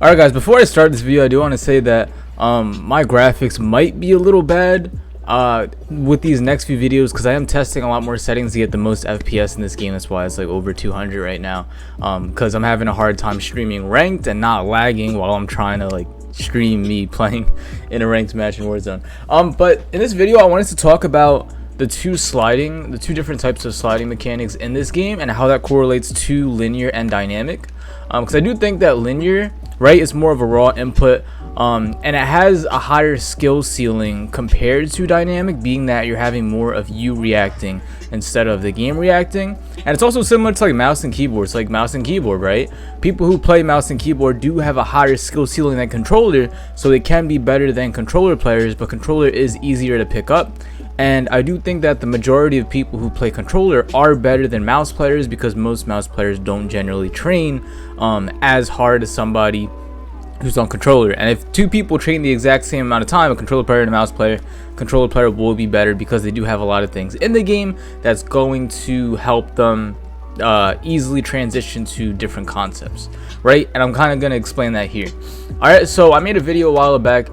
Alright guys, before I start this video, I do want to say that my graphics might be a little bad with these next few videos, because I am testing a lot more settings to get the most FPS in this game. That's why it's like over 200 right now, because I'm having a hard time streaming ranked and not lagging while I'm trying to like stream me playing in a ranked match in Warzone. But in this video I wanted to talk about the two different types of sliding mechanics in this game and how that correlates to linear and dynamic, because I do think that linear, right, is more of a raw input, and it has a higher skill ceiling compared to dynamic, being that you're having more of you reacting instead of the game reacting. And it's also similar to like mouse and keyboard. It's like mouse and keyboard, right? People who play mouse and keyboard do have a higher skill ceiling than controller, so they can be better than controller players, but controller is easier to pick up. And I do think that the majority of people who play controller are better than mouse players, because most mouse players don't generally train as hard as somebody who's on controller. And if two people train the exact same amount of time, a controller player and a mouse player, controller player will be better, because they do have a lot of things in the game that's going to help them easily transition to different concepts, right? And I'm kind of going to explain that here. All right, so I made a video a while back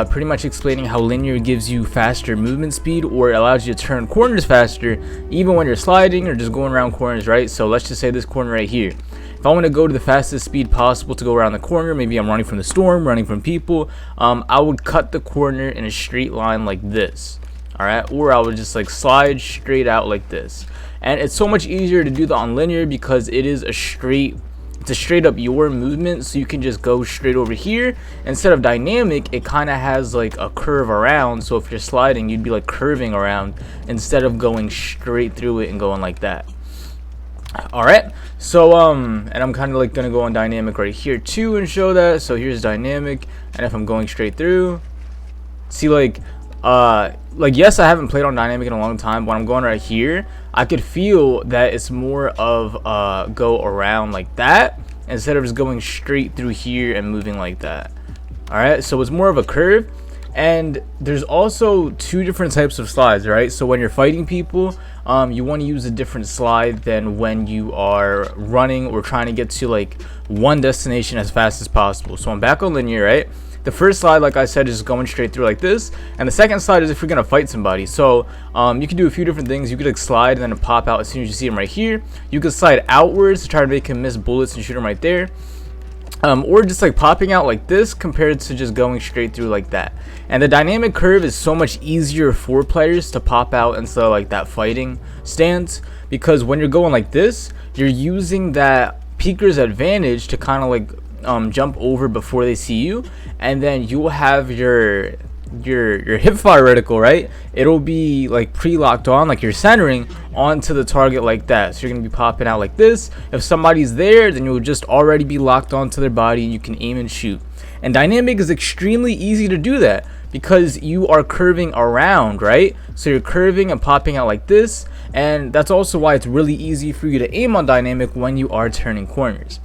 pretty much explaining how linear gives you faster movement speed, or allows you to turn corners faster even when you're sliding or just going around corners, right? So let's just say this corner right here, if I want to go to the fastest speed possible to go around the corner, maybe I'm running from the storm, running from people, I would cut the corner in a straight line like this, all right? Or I would just like slide straight out like this. And it's so much easier to do that on linear, because it is a straight up your movement, so you can just go straight over here. Instead of dynamic, it kind of has like a curve around, so if you're sliding, you'd be like curving around instead of going straight through it and going like that. All right, so and I'm kind of like gonna go on dynamic right here too and show that. So here's dynamic, and if I'm going straight through, see, like yes, I haven't played on dynamic in a long time, but when I'm going right here, I could feel that it's more of go around like that instead of just going straight through here and moving like that. All right, so it's more of a curve. And there's also two different types of slides, right? So when you're fighting people, you want to use a different slide than when you are running or trying to get to like one destination as fast as possible. So I'm back on linear, right? The first slide, like I said, is going straight through like this, and the second slide is if you're gonna fight somebody. So you can do a few different things. You could like slide and then pop out as soon as you see him right here. You could slide outwards to try to make him miss bullets and shoot him right there, or just like popping out like this compared to just going straight through like that. And the dynamic curve is so much easier for players to pop out instead of like that fighting stance, because when you're going like this, you're using that peeker's advantage to kind of like jump over before they see you, and then you will have your hip fire reticle, right? It'll be like pre-locked on, like you're centering onto the target like that. So you're gonna be popping out like this. If somebody's there, then you'll just already be locked onto their body, and you can aim and shoot. And dynamic is extremely easy to do that, because you are curving around, right? So you're curving and popping out like this, and that's also why it's really easy for you to aim on dynamic when you are turning corners.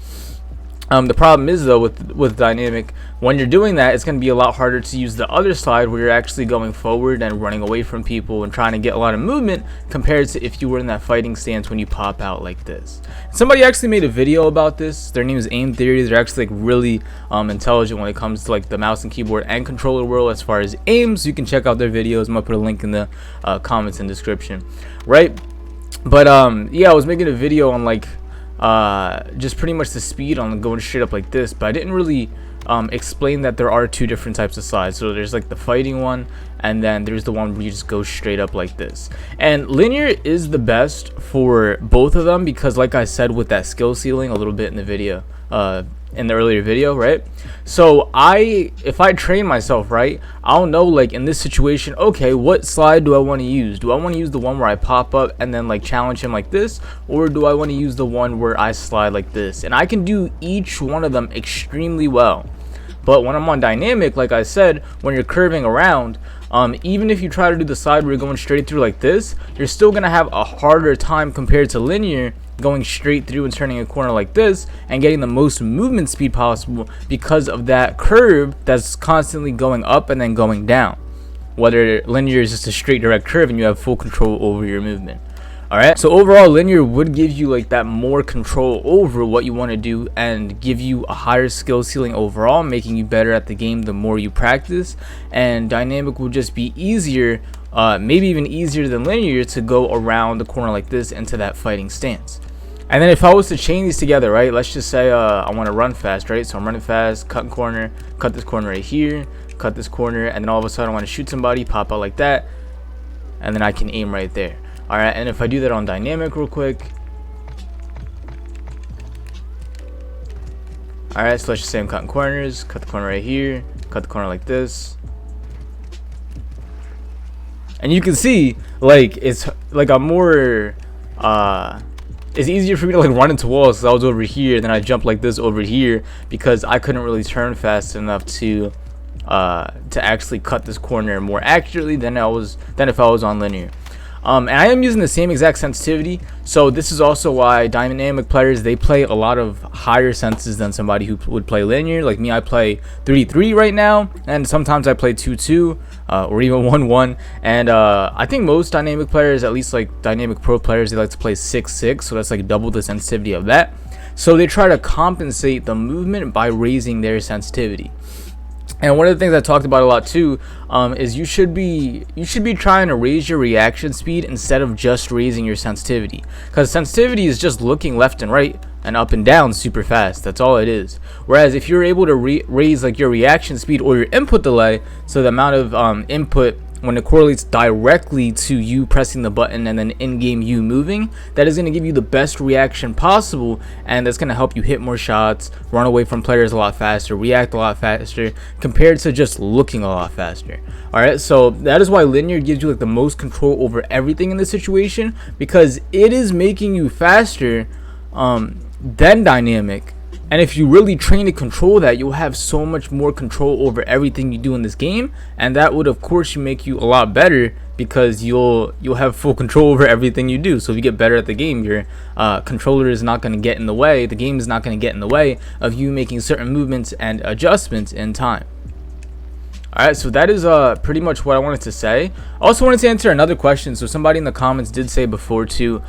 The problem is though with dynamic, when you're doing that, it's going to be a lot harder to use the other slide where you're actually going forward and running away from people and trying to get a lot of movement, compared to if you were in that fighting stance when you pop out like this. Somebody actually made a video about this. Their name is Aim Theory. They're actually like really intelligent when it comes to like the mouse and keyboard and controller world as far as aim, so you can check out their videos. I'm gonna put a link in the comments and description, right? But yeah, I was making a video on like just pretty much the speed on going straight up like this, but I didn't really explain that there are two different types of slides. So there's like the fighting one, and then there's the one where you just go straight up like this. And linear is the best for both of them, because like I said with that skill ceiling a little bit in the video, in the earlier video, right? So if I train myself, right, I'll know like in this situation, okay, what slide do I want to use? Do I want to use the one where I pop up and then like challenge him like this, or do I want to use the one where I slide like this? And I can do each one of them extremely well. But when I'm on dynamic, like I said, when you're curving around, even if you try to do the slide where you're going straight through like this, you're still gonna have a harder time compared to linear, going straight through and turning a corner like this and getting the most movement speed possible, because of that curve that's constantly going up and then going down. Whether linear is just a straight direct curve and you have full control over your movement. All right, so overall linear would give you like that more control over what you want to do and give you a higher skill ceiling overall, making you better at the game the more you practice. And dynamic will just be easier, maybe even easier than linear, to go around the corner like this into that fighting stance. And then if I was to chain these together, right, let's just say I want to run fast, right? So I'm running fast, cutting corner, cut this corner right here, cut this corner, and then all of a sudden I want to shoot somebody, pop out like that, and then I can aim right there. All right, and if I do that on dynamic real quick, all right, so let's just say I'm cutting corners, cut the corner right here, cut the corner like this, and you can see like it's like I'm more it's easier for me to like run into walls because I was over here, and then I jump like this over here because I couldn't really turn fast enough to actually cut this corner more accurately than if I was on linear. And I am using the same exact sensitivity, so this is also why dynamic players, they play a lot of higher senses than somebody who would play linear. Like me, I play 3-3 right now, and sometimes I play 2-2 or even 1-1. And I think most dynamic players, at least like dynamic pro players, they like to play 6-6, so that's like double the sensitivity of that. So they try to compensate the movement by raising their sensitivity. And one of the things I talked about a lot too is you should be trying to raise your reaction speed instead of just raising your sensitivity, because sensitivity is just looking left and right and up and down super fast. That's all it is. Whereas if you're able to raise like your reaction speed or your input delay, so the amount of input when it correlates directly to you pressing the button and then in-game you moving, that is going to give you the best reaction possible, and that's going to help you hit more shots, run away from players a lot faster, react a lot faster compared to just looking a lot faster. All right, so that is why linear gives you like the most control over everything in this situation, because it is making you faster than dynamic. And if you really train to control that, you'll have so much more control over everything you do in this game, and that would of course make you a lot better, because you'll have full control over everything you do. So if you get better at the game, your controller is not going to get in the way, the game is not going to get in the way of you making certain movements and adjustments in time. Alright, so that is pretty much what I wanted to say. I also wanted to answer another question. So somebody in the comments did say before too,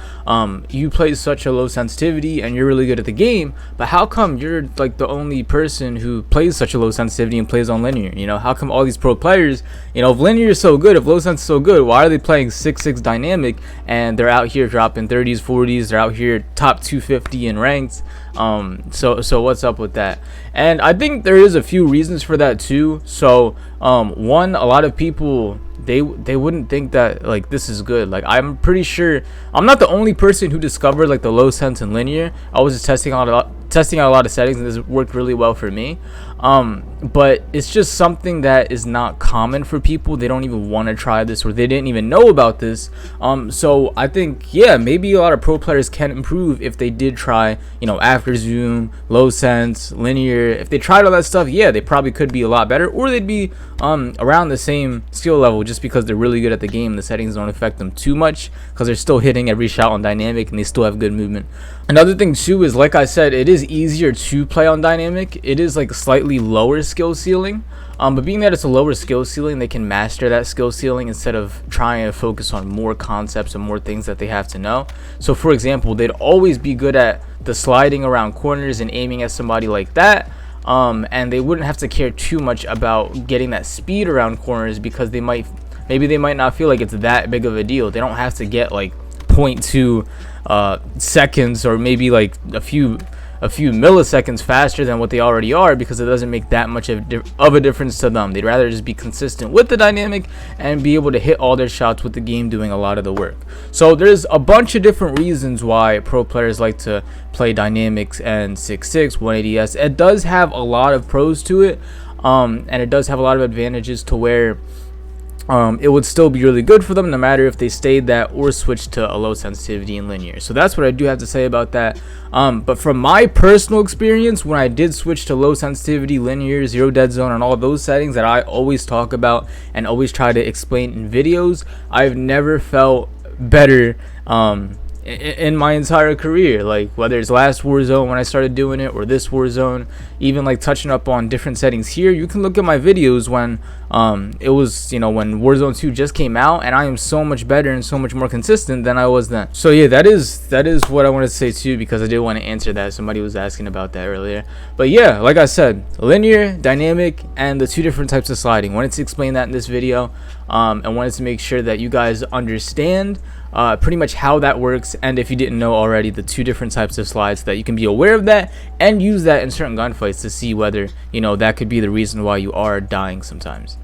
you play such a low sensitivity and you're really good at the game, but how come you're like the only person who plays such a low sensitivity and plays on linear? You know, how come all these pro players, you know, if linear is so good, if low sense is so good, why are they playing 6-6 dynamic and they're out here dropping 30s, 40s, they're out here top 250 in ranks? So what's up with that? And I think there is a few reasons for that too. So one, a lot of people, they wouldn't think that like this is good. Like I'm pretty sure I'm not the only person who discovered like the low sense in linear. I was just testing out a lot of settings, and this worked really well for me. But it's just something that is not common for people. They don't even want to try this, or they didn't even know about this. So I think, yeah, maybe a lot of pro players can improve if they did try, you know, after zoom, low sense, linear. If they tried all that stuff, yeah, they probably could be a lot better, or they'd be around the same skill level, just because they're really good at the game. The settings don't affect them too much because they're still hitting every shot on dynamic and they still have good movement. Another thing too is, like I said, it is easier to play on dynamic. It is like a slightly lower skill ceiling, but being that it's a lower skill ceiling, they can master that skill ceiling instead of trying to focus on more concepts and more things that they have to know. So for example, they'd always be good at the sliding around corners and aiming at somebody like that, and they wouldn't have to care too much about getting that speed around corners, because maybe they might not feel like it's that big of a deal. They don't have to get like 0.2 seconds, or maybe like a few milliseconds faster than what they already are, because it doesn't make that much of a difference to them. They'd rather just be consistent with the dynamic and be able to hit all their shots with the game doing a lot of the work. So there's a bunch of different reasons why pro players like to play dynamics and 6-6 180s. It does have a lot of pros to it, and it does have a lot of advantages to where it would still be really good for them no matter if they stayed that or switched to a low sensitivity in linear. So that's what I do have to say about that. But from my personal experience, when I did switch to low sensitivity, linear, zero dead zone, and all those settings that I always talk about and always try to explain in videos, I've never felt better in my entire career, like whether it's last Warzone when I started doing it or this Warzone, even like touching up on different settings here. You can look at my videos when it was, you know, when Warzone 2 just came out, and I am so much better and so much more consistent than I was then. So yeah, that is what I wanted to say too, because I did want to answer that. Somebody was asking about that earlier. But yeah, like I said, linear, dynamic, and the two different types of sliding. Wanted to explain that in this video, and wanted to make sure that you guys understand pretty much how that works, and if you didn't know already, the two different types of slides, so that you can be aware of that and use that in certain gunfights to see whether, you know, that could be the reason why you are dying sometimes.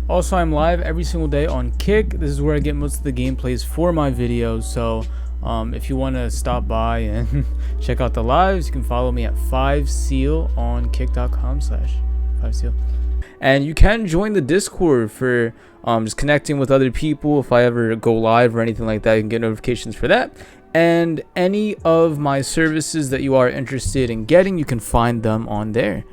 Also, I'm live every single day on Kick. This is where I get most of the gameplays for my videos, so if you want to stop by and check out the lives, you can follow me at 5seal on kick.com/5seal. And you can join the Discord for just connecting with other people. If I ever go live or anything like that, you can get notifications for that. And any of my services that you are interested in getting, you can find them on there.